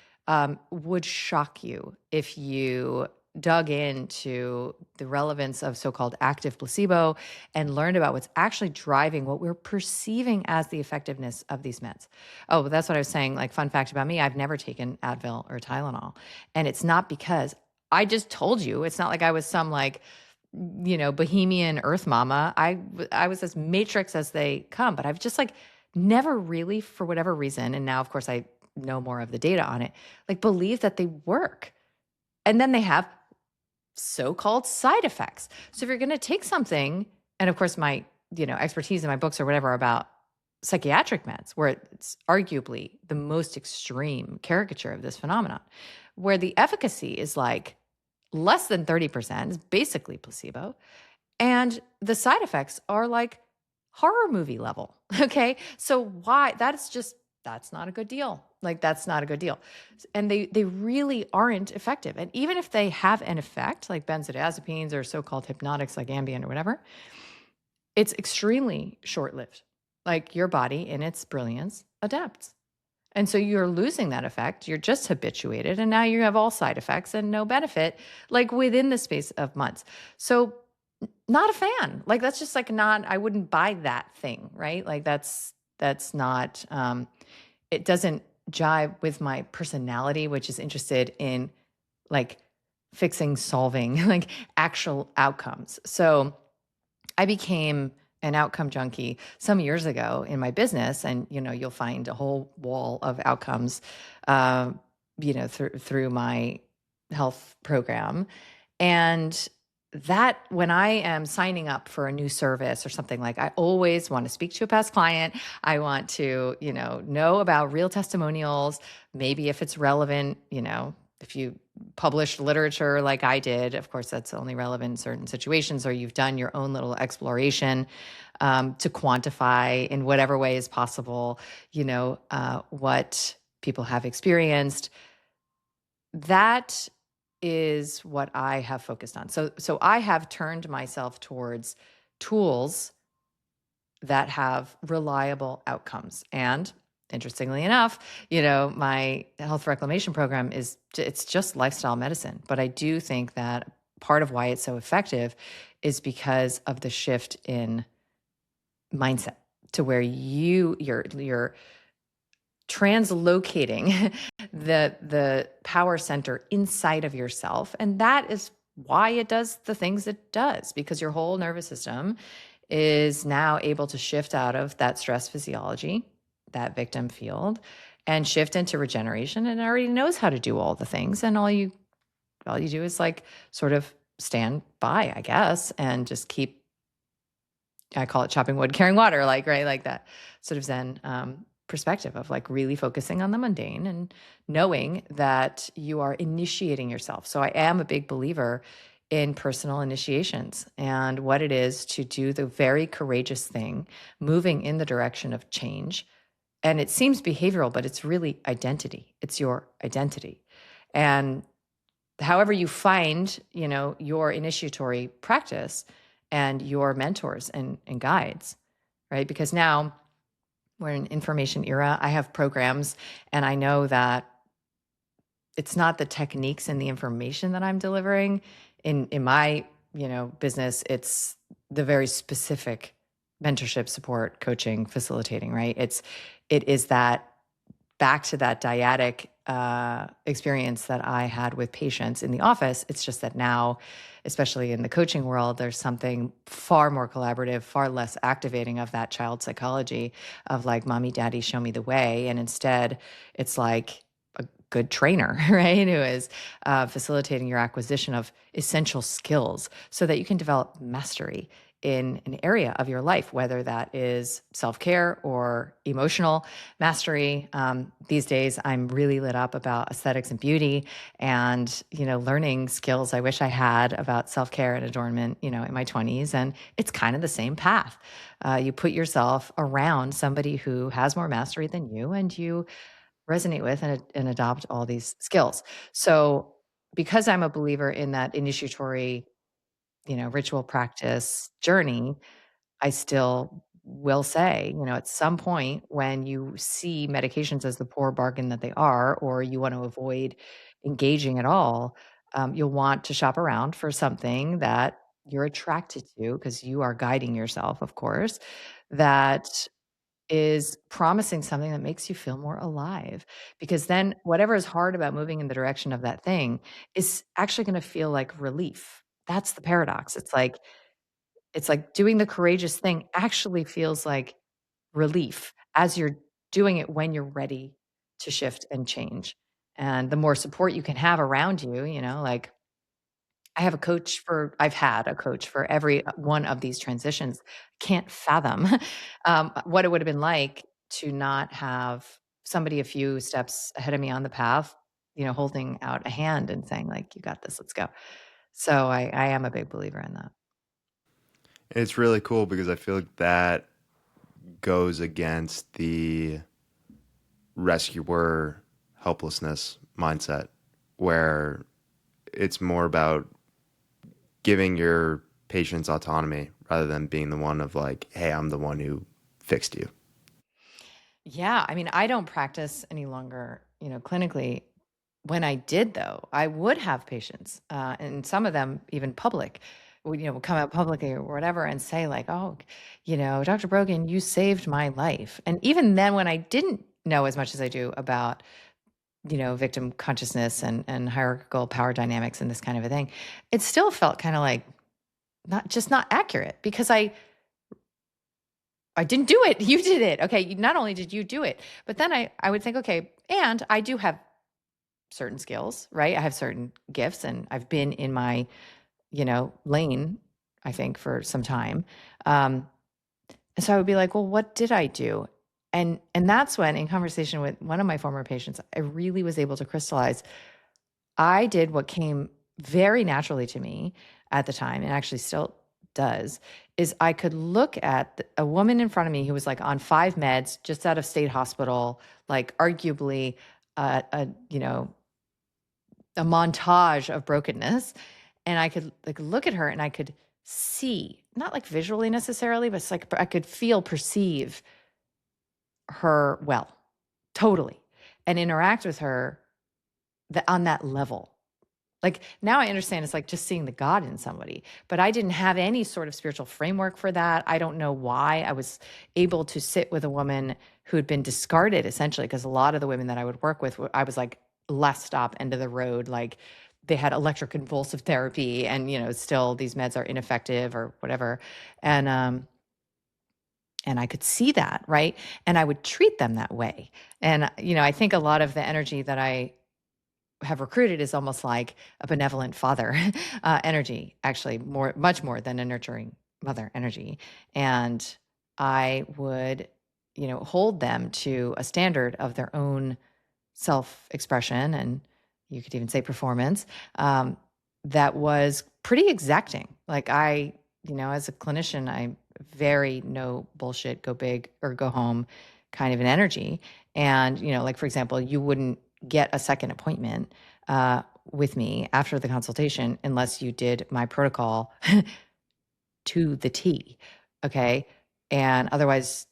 would shock you if you dug into the relevance of so-called active placebo and learned about what's actually driving what we're perceiving as the effectiveness of these meds. Oh, but that's what I was saying. Like, fun fact about me, I've never taken Advil or Tylenol. And it's not because I just told you, it's not like I was some like bohemian earth mama. I was as matrix as they come, but I've just like never really, for whatever reason, and now of course I know more of the data on it, like believe that they work. And then they have so-called side effects. So if you're going to take something, and of course my, expertise in my books or whatever are about psychiatric meds, where it's arguably the most extreme caricature of this phenomenon, where the efficacy is like less than 30%, is basically placebo, and the side effects are like horror movie level. Okay. So why that's not a good deal. Like, that's not a good deal. And they really aren't effective. And even if they have an effect, like benzodiazepines or so-called hypnotics like Ambien or whatever, it's extremely short-lived. Like, your body in its brilliance adapts. And so you're losing that effect. You're just habituated. And now you have all side effects and no benefit, like within the space of months. So, not a fan. Like, that's just like not, I wouldn't buy that thing, right? Like, that's not, it doesn't jive with my personality, which is interested in like fixing, solving, like actual outcomes. So, I became an outcome junkie some years ago in my business, and you'll find a whole wall of outcomes, uh, through my health program, and that when I am signing up for a new service or something, like, I always want to speak to a past client. I want to, know about real testimonials, maybe if it's relevant, if you published literature like I did, of course, that's only relevant in certain situations, or you've done your own little exploration to quantify in whatever way is possible, what people have experienced. That is what I have focused on. So I have turned myself towards tools that have reliable outcomes. And interestingly enough, my health reclamation program it's just lifestyle medicine. But I do think that part of why it's so effective is because of the shift in mindset, to where you're translocating the power center inside of yourself. And that is why it does the things it does, because your whole nervous system is now able to shift out of that stress physiology, that victim field, and shift into regeneration, and it already knows how to do all the things. And all you do is like sort of stand by, I guess, and just keep, I call it chopping wood, carrying water, like, right, like that sort of Zen perspective of like really focusing on the mundane and knowing that you are initiating yourself. So I am a big believer in personal initiations and what it is to do the very courageous thing, moving in the direction of change. And it seems behavioral, but it's really identity. It's your identity. And however you find, your initiatory practice and your mentors and guides, right? Because now we're in an information era. I have programs, and I know that it's not the techniques and the information that I'm delivering in my, business. It's the very specific mentorship, support, coaching, facilitating, right? It is that back to that dyadic experience that I had with patients in the office. It's just that now, especially in the coaching world, there's something far more collaborative, far less activating of that child psychology of like, mommy, daddy, show me the way. And instead, it's like a good trainer, right? Who is facilitating your acquisition of essential skills so that you can develop mastery in an area of your life, whether that is self-care or emotional mastery. These days, I'm really lit up about aesthetics and beauty and, learning skills I wish I had about self-care and adornment, in my 20s. And it's kind of the same path. You put yourself around somebody who has more mastery than you, and you resonate with and adopt all these skills. So because I'm a believer in that initiatory, ritual practice journey, I still will say, at some point when you see medications as the poor bargain that they are, or you want to avoid engaging at all, you'll want to shop around for something that you're attracted to because you are guiding yourself, of course, that is promising something that makes you feel more alive. Because then whatever is hard about moving in the direction of that thing is actually going to feel like relief. That's the paradox. It's like doing the courageous thing actually feels like relief as you're doing it when you're ready to shift and change. And the more support you can have around you, like I've had a coach for every one of these transitions. Can't fathom what it would have been like to not have somebody a few steps ahead of me on the path, holding out a hand and saying, like, you got this, let's go. So I am a big believer in that. And it's really cool because I feel like that goes against the rescuer helplessness mindset where it's more about giving your patients autonomy rather than being the one of like, hey, I'm the one who fixed you. Yeah, I mean, I don't practice any longer, clinically. When I did, though, I would have patients, and some of them even public, would come out publicly or whatever and say like, "Oh, Dr. Brogan, you saved my life." And even then, when I didn't know as much as I do about, victim consciousness and hierarchical power dynamics and this kind of a thing, it still felt kind of like not accurate because I didn't do it. You did it. Okay. Not only did you do it, but then I would think, okay, and I do have certain skills, right? I have certain gifts and I've been in my, lane, I think, for some time. And so I would be like, well, what did I do? And that's when, in conversation with one of my former patients, I really was able to crystallize. I did what came very naturally to me at the time, and actually still does, is I could look at a woman in front of me who was like on 5 meds, just out of state hospital, like arguably a montage of brokenness. And I could like look at her and I could see, not like visually necessarily, but it's like I could perceive her well, totally, and interact with her on that level. Like now I understand it's like just seeing the God in somebody, but I didn't have any sort of spiritual framework for that. I don't know why I was able to sit with a woman who had been discarded essentially, because a lot of the women that I would work with, I was like last stop, end of the road. Like they had electroconvulsive therapy and, still these meds are ineffective or whatever. And I could see that, right? And I would treat them that way. And, I think a lot of the energy that I have recruited is almost like a benevolent father energy, actually much more than a nurturing mother energy. And I would, hold them to a standard of their own self-expression, and you could even say performance, that was pretty exacting. Like as a clinician, I very no bullshit, go big or go home kind of an energy. And, like, for example, you wouldn't get a second appointment with me after the consultation unless you did my protocol to the T. Okay. And otherwise,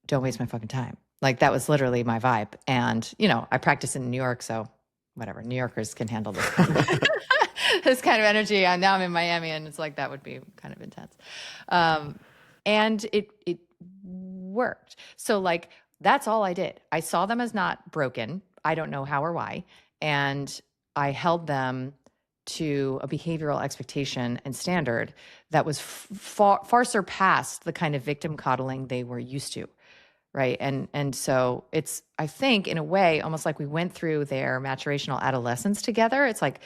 don't waste my fucking time. Like that was literally my vibe. And, I practice in New York, so whatever, New Yorkers can handle this this kind of energy. And now I'm in Miami and it's like that would be kind of intense. Um, and it worked. So like that's all I did. I saw them as not broken. I don't know how or why. And I held them to a behavioral expectation and standard that was far surpassed the kind of victim coddling they were used to. Right. And so it's, I think, in a way, almost like we went through their maturational adolescence together. It's like,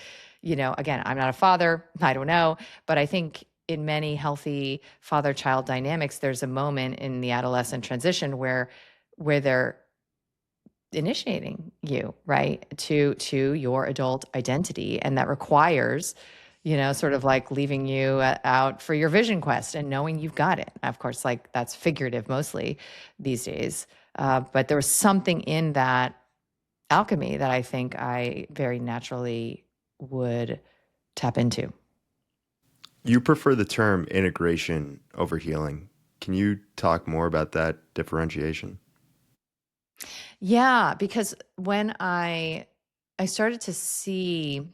again, I'm not a father, I don't know, but I think in many healthy father-child dynamics, there's a moment in the adolescent transition where they're initiating you, right, to your adult identity. And that requires, sort of like leaving you out for your vision quest and knowing you've got it. Of course, like that's figurative mostly these days. But there was something in that alchemy that I think I very naturally would tap into. You prefer the term integration over healing. Can you talk more about that differentiation? Yeah, because when I started to see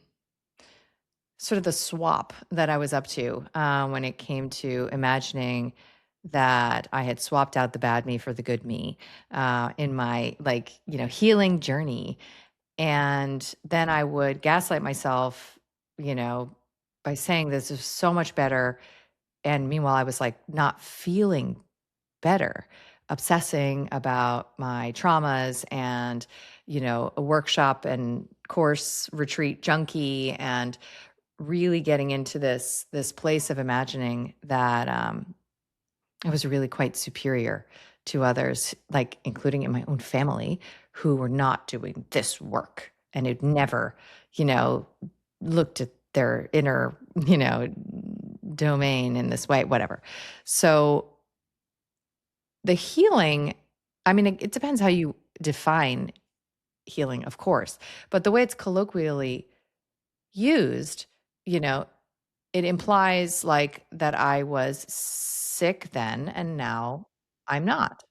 sort of the swap that I was up to when it came to imagining that I had swapped out the bad me for the good me in my healing journey. And then I would gaslight myself, you know, by saying this is so much better. And meanwhile, I was like not feeling better, obsessing about my traumas and, a workshop and course retreat junkie, and really getting into this place of imagining that I was really quite superior to others, like including in my own family, who were not doing this work and had never, you know, looked at their inner, domain in this way, whatever. So the healing, I mean, it depends how you define healing, of course. But the way it's colloquially used, you know, it implies like that I was sick then and now I'm not.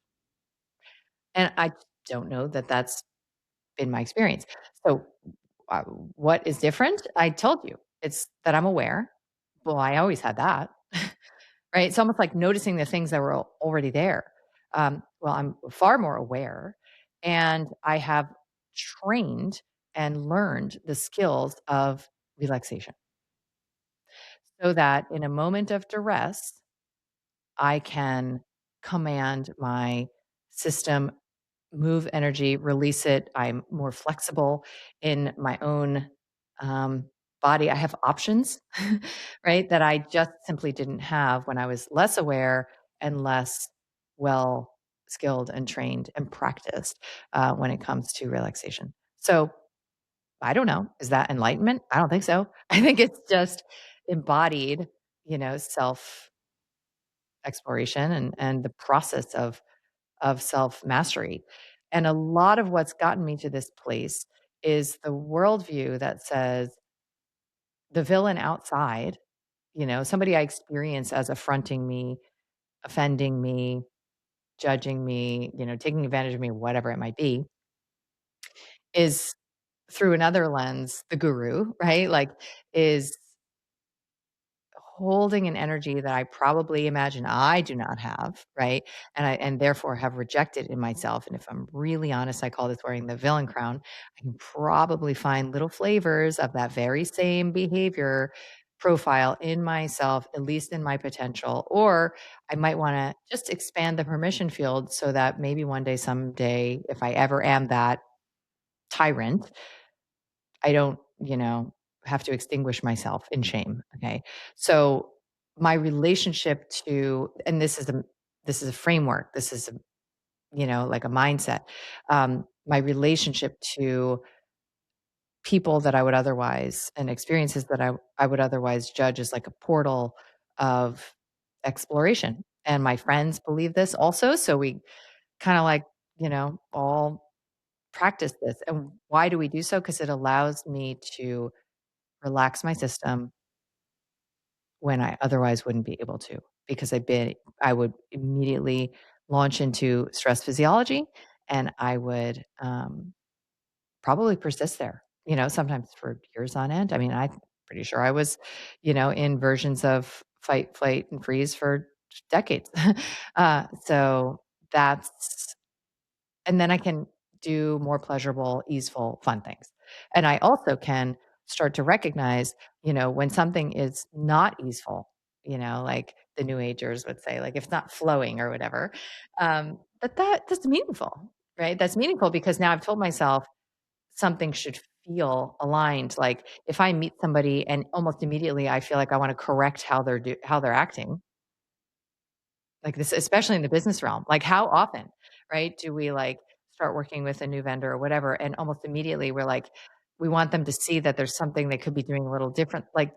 And I don't know that that's been my experience. So, what is different? I told you, it's that I'm aware. Well, I always had that, right? It's almost like noticing the things that were already there. Well, I'm far more aware, and I have trained and learned the skills of relaxation so that in a moment of duress, I can command my system, move energy, release it. I'm more flexible in my own um, body. I have options, right? That I just simply didn't have when I was less aware and less well skilled and trained and practiced when it comes to relaxation. So I don't know. Is that enlightenment? I don't think so. I think it's just embodied, self exploration and the process of self mastery. And a lot of what's gotten me to this place is the worldview that says the villain outside, somebody I experience as affronting me, offending me, judging me, taking advantage of me, whatever it might be, is through another lens, the guru, right? Like, is holding an energy that I probably imagine I do not have, right? And therefore have rejected in myself. And if I'm really honest, I call this wearing the villain crown. I can probably find little flavors of that very same behavior profile in myself, at least in my potential. Or I might want to just expand the permission field so that maybe one day, someday, if I ever am that tyrant, I don't, have to extinguish myself in shame. Okay. So my relationship to, and this is a framework. This is a, like a mindset. My relationship to people that I would otherwise, and experiences that I would otherwise judge as like a portal of exploration. And my friends believe this also. So we kind of like, all practice this. And why do we do so? Because it allows me to relax my system when I otherwise wouldn't be able to, because I would immediately launch into stress physiology, and I would, probably persist there, sometimes for years on end. I mean, I'm pretty sure I was, in versions of fight, flight, and freeze for decades. So that's and then I can do more pleasurable, easeful, fun things. And I also can start to recognize, when something is not easeful, like the new agers would say, like if it's not flowing or whatever, that's meaningful, right? That's meaningful because now I've told myself something should feel aligned. Like if I meet somebody and almost immediately I feel like I want to correct how they're acting, like this, especially in the business realm, like how often, right, do we like start working with a new vendor or whatever, and almost immediately we're like, we want them to see that there's something they could be doing a little different, like,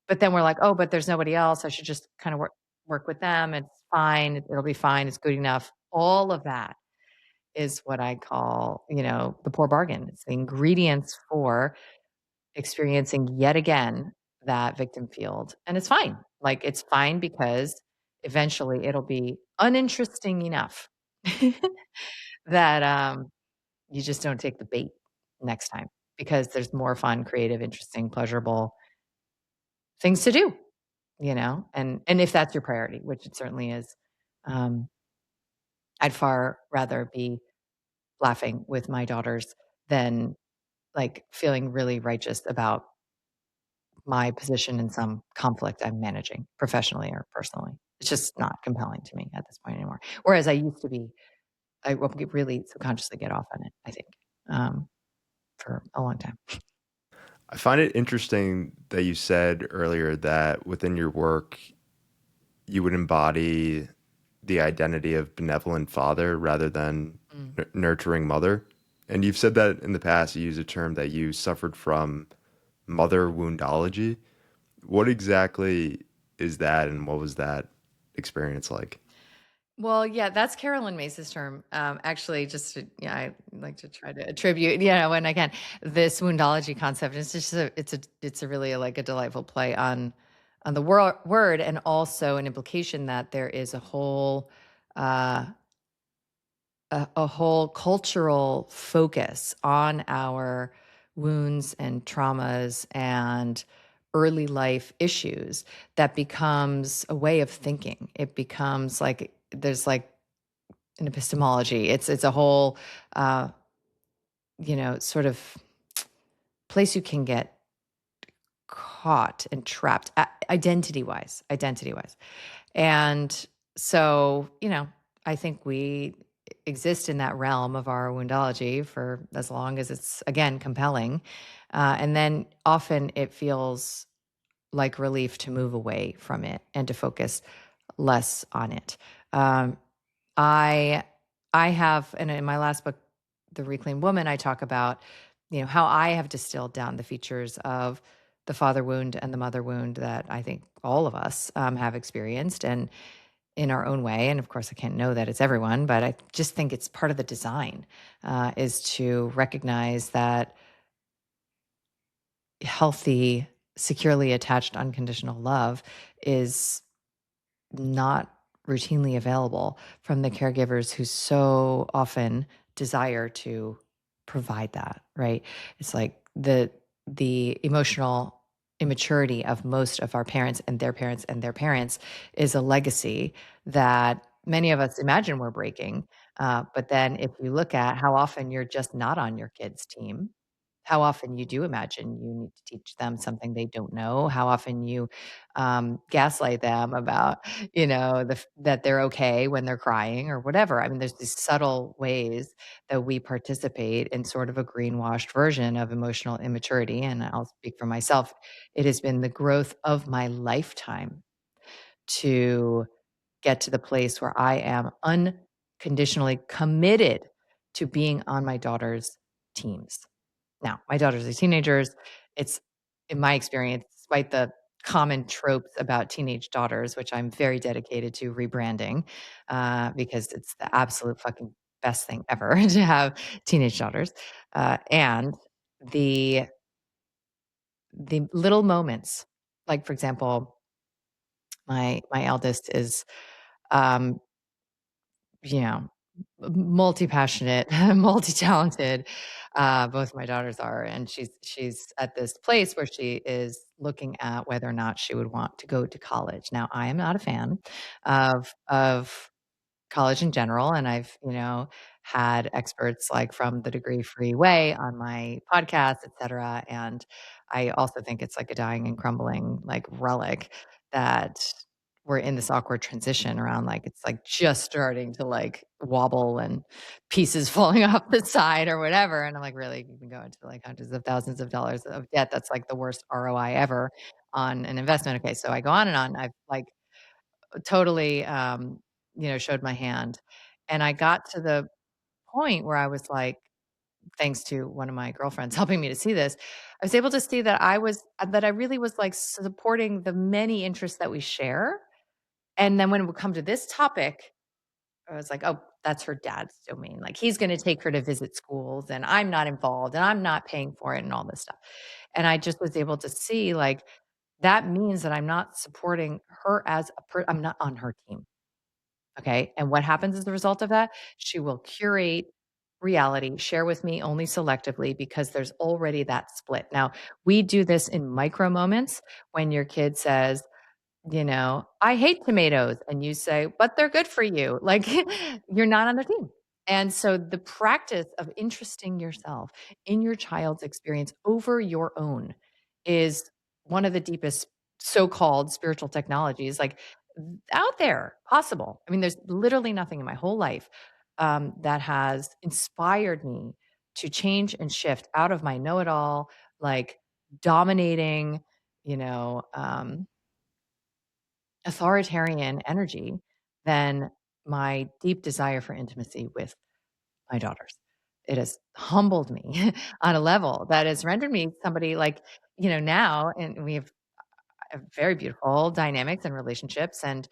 but then we're like, oh, but there's nobody else. I should just kind of work with them. It's fine. It'll be fine. It's good enough. All of that is what I call, the poor bargain. It's the ingredients for experiencing yet again that victim field. And it's fine. Like it's fine because eventually it'll be uninteresting enough that you just don't take the bait next time because there's more fun, creative, interesting, pleasurable things to do, and if that's your priority, which it certainly is, um, I'd far rather be laughing with my daughters than like feeling really righteous about my position in some conflict I'm managing professionally or personally. It's just not compelling to me at this point anymore. Whereas I used to be, I will really subconsciously get off on it, I think, um, for a long time. I find it interesting that you said earlier that within your work, you would embody the identity of benevolent father rather than Mm. nurturing mother. And you've said that in the past, you use a term that you suffered from mother woundology. What exactly is that, and what was that experience like? Well, yeah, that's Carolyn Mace's term. Actually, just to, yeah, I like to try to attribute, yeah, when I can, this Woundology concept. It's just it's a really like a delightful play on the word, and also an implication that there is uh, a whole cultural focus on our wounds and traumas and early life issues that becomes a way of thinking. It becomes like there's like an epistemology. It's a whole uh, sort of place you can get caught and trapped identity wise. And so, I think we exist in that realm of our woundology for as long as it's, again, compelling. And then often it feels like relief to move away from it and to focus less on it. Um, I I have, and in my last book, The Reclaimed Woman, I talk about, how I have distilled down the features of the father wound and the mother wound that I think all of us have experienced, and in our own way. And of course, I can't know that it's everyone, but I just think it's part of the design, is to recognize that healthy, securely attached, unconditional love is not routinely available from the caregivers who so often desire to provide that, right? It's like the emotional immaturity of most of our parents and their parents and their parents is a legacy that many of us imagine we're breaking. But then if you look at how often you're just not on your kids' team, how often you do imagine you need to teach them something they don't know, how often you gaslight them about, that they're okay when they're crying or whatever. I mean, there's these subtle ways that we participate in sort of a greenwashed version of emotional immaturity. And I'll speak for myself. It has been the growth of my lifetime to get to the place where I am unconditionally committed to being on my daughter's teams. Now, my daughters are teenagers. It's, in my experience, despite the common tropes about teenage daughters, which I'm very dedicated to rebranding, because it's the absolute fucking best thing ever to have teenage daughters. And the the little moments, like for example, my eldest is, um, you know, multi-passionate, multi-talented. Both my daughters are, and she's at this place where she is looking at whether or not she would want to go to college. Now, I am not a fan of college in general. And I've, had experts like from the Degree Free Way on my podcast, et cetera. And I also think it's like a dying and crumbling like relic that we're in this awkward transition around, like it's like just starting to like wobble and pieces falling off the side or whatever. And I'm like, really, you can go into like hundreds of thousands of dollars of debt. That's like the worst ROI ever on an investment. Okay. So I go on and on. I've like totally, showed my hand. And I got to the point where I was like, thanks to one of my girlfriends helping me to see this, I was able to see that that I really was like supporting the many interests that we share. And then when it would come to this topic, I was like, oh, that's her dad's domain. Like he's going to take her to visit schools and I'm not involved and I'm not paying for it and all this stuff. And I just was able to see like that means that I'm not supporting her I'm not on her team. Okay. And what happens as a result of that? She will curate reality, share with me only selectively because there's already that split. Now, we do this in micro moments when your kid says, I hate tomatoes. And you say, but they're good for you. Like you're not on their team. And so the practice of interesting yourself in your child's experience over your own is one of the deepest so-called spiritual technologies like out there possible. I mean, there's literally nothing in my whole life that has inspired me to change and shift out of my know-it-all, like dominating, you know, um, authoritarian energy than my deep desire for intimacy with my daughters. It has humbled me on a level that has rendered me somebody like, now, and we have very beautiful dynamics and relationships. And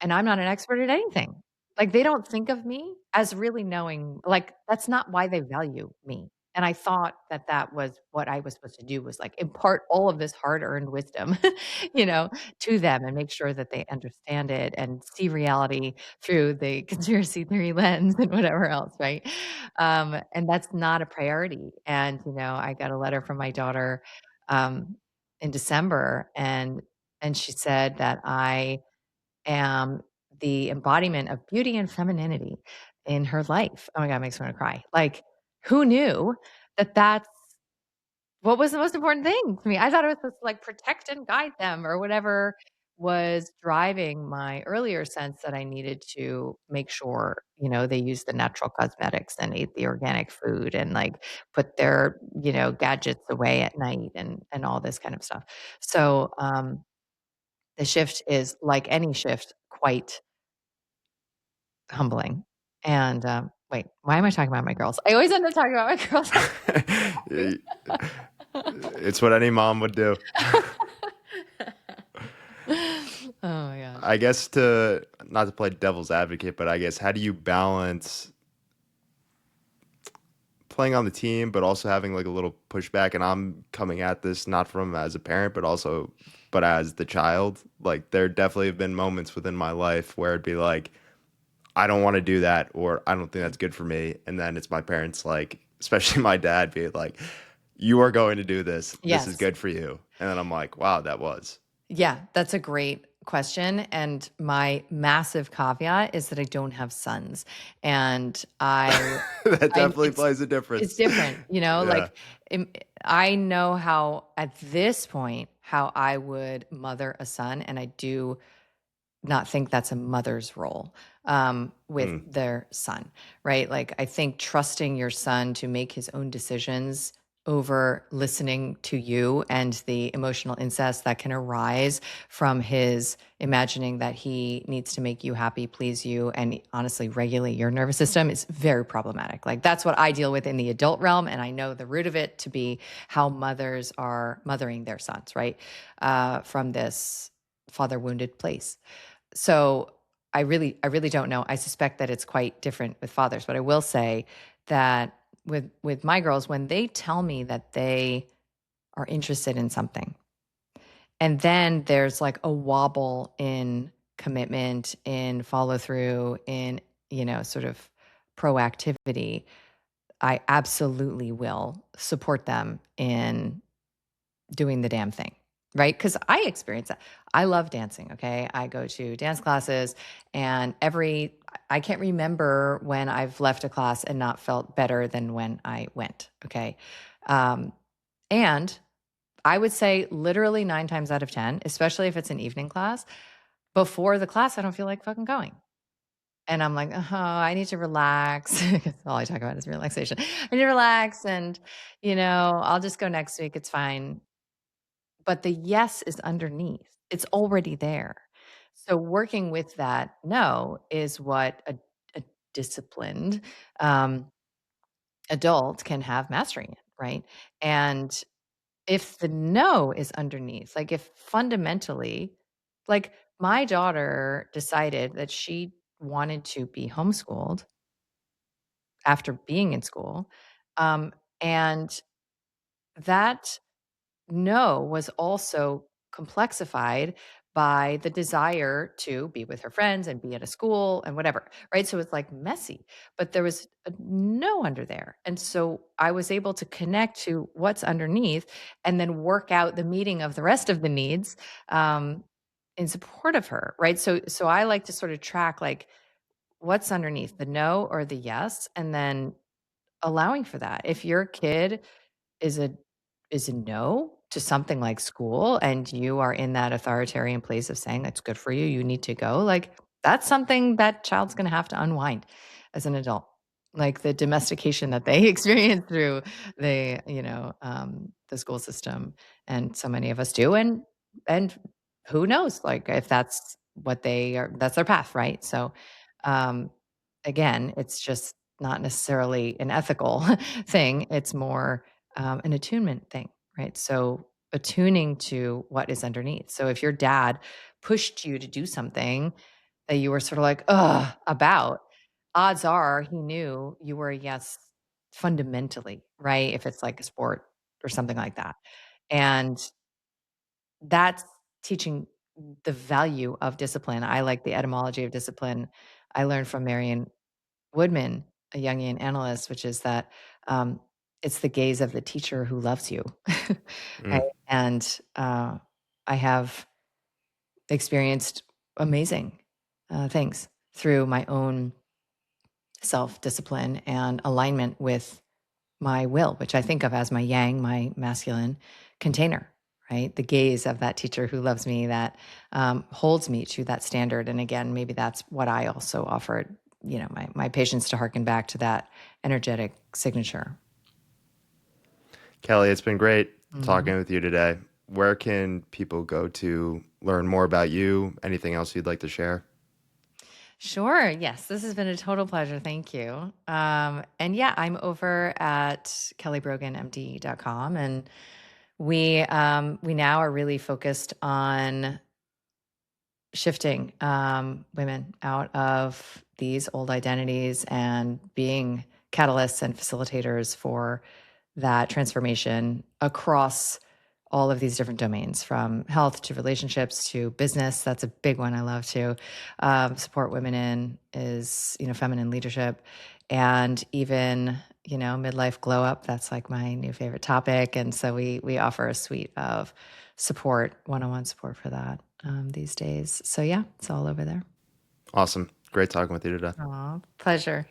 and I'm not an expert at anything. Like, they don't think of me as really knowing, like, that's not why they value me. And I thought that that was what I was supposed to do, was, like, impart all of this hard-earned wisdom, you know, to them and make sure that they understand it and see reality through the conspiracy theory lens and whatever else, right? And that's not a priority. And, I got a letter from my daughter, um, in December, and she said that I am the embodiment of beauty and femininity in her life. Oh my God, it makes me wanna cry. Like, who knew that that's what was the most important thing to me? I thought it was supposed to, like, protect and guide them or whatever was driving my earlier sense that I needed to make sure, they used the natural cosmetics and ate the organic food and, like, put their, gadgets away at night and all this kind of stuff. So, the shift is, like any shift, quite humbling. And, wait, why am I talking about my girls? I always end up talking about my girls. It's what any mom would do. Oh my gosh. I guess, to not to play devil's advocate, but I guess, how do you balance playing on the team but also having like a little pushback? And I'm coming at this not from as a parent but as the child. Like, there definitely have been moments within my life where it'd be like, I don't want to do that, or I don't think that's good for me. And then it's my parents, like, especially my dad, being like, you are going to do this. This is Yes. good for you. And then I'm like, wow, that was. Yeah, that's a great question. And my massive caveat is that I don't have sons. And That I definitely plays a it's difference. different, Yeah. like, I know how, at this point, how I would mother a son, and I do not think that's a mother's role, with Mm. their son, right? Like, I think trusting your son to make his own decisions over listening to you and the emotional incest that can arise from his imagining that he needs to make you happy, please you, and honestly regulate your nervous system is very problematic. Like, that's what I deal with in the adult realm, and I know the root of it to be how mothers are mothering their sons, right? From this father wounded place. So I really don't know. I suspect that it's quite different with fathers, but I will say that with my girls, when they tell me that they are interested in something, and then there's like a wobble in commitment, in follow through, in, sort of proactivity, I absolutely will support them in doing the damn thing, right? Because I experience that. I love dancing, okay? I go to dance classes, and I can't remember when I've left a class and not felt better than when I went, okay? Um, and I would say literally 9 times out of 10, especially if it's an evening class, before the class, I don't feel like fucking going. And I'm like, "Oh, I need to relax." 'Cause all I talk about is relaxation. I need to relax, and, I'll just go next week. It's fine. But the yes is underneath. It's already there. So working with that no is what a disciplined, um, adult can have mastery in, right? And if the no is underneath, like, if fundamentally, like, my daughter decided that she wanted to be homeschooled after being in school, and that no was also complexified by the desire to be with her friends and be at a school and whatever, right? So it's like messy, but there was a no under there. And so I was able to connect to what's underneath and then work out the meeting of the rest of the needs, um, in support of her, right? So I like to sort of track, like, what's underneath, the no or the yes, and then allowing for that. If your kid is a is a no to something like school, and you are in that authoritarian place of saying, "It's good for you, you need to go," like, that's something that child's gonna have to unwind as an adult. Like, the domestication that they experience through the school system, and so many of us do, and who knows, like, if that's what they are, that's their path, right? So, um, again, it's just not necessarily an ethical thing, it's more an attunement thing, right? So attuning to what is underneath. So if your dad pushed you to do something, that you were sort of like, ugh, about, odds are he knew you were a yes fundamentally, right? If it's like a sport or something like that. And that's teaching the value of discipline. I like the etymology of discipline. I learned from Marion Woodman, a Jungian analyst, which is that um, it's the gaze of the teacher who loves you. Right? Mm. And I have experienced amazing things through my own self discipline and alignment with my will, which I think of as my yang, my masculine container, right? The gaze of that teacher who loves me, that holds me to that standard. And again, maybe that's what I also offered, my patients to hearken back to that energetic signature. Kelly, it's been great Mhm. talking with you today. Where can people go to learn more about you? Anything else you'd like to share? Sure. Yes, this has been a total pleasure. Thank you. And yeah, I'm over at kellybroganmd.com, and we now are really focused on shifting women out of these old identities and being catalysts and facilitators for that transformation across all of these different domains, from health to relationships to business. That's a big one I love to support women in, is feminine leadership, and even midlife glow up. That's like my new favorite topic, and so we offer a suite of support, one-on-one support for that these days. So yeah, it's all over there. Awesome. Great talking with you today. Aw, pleasure.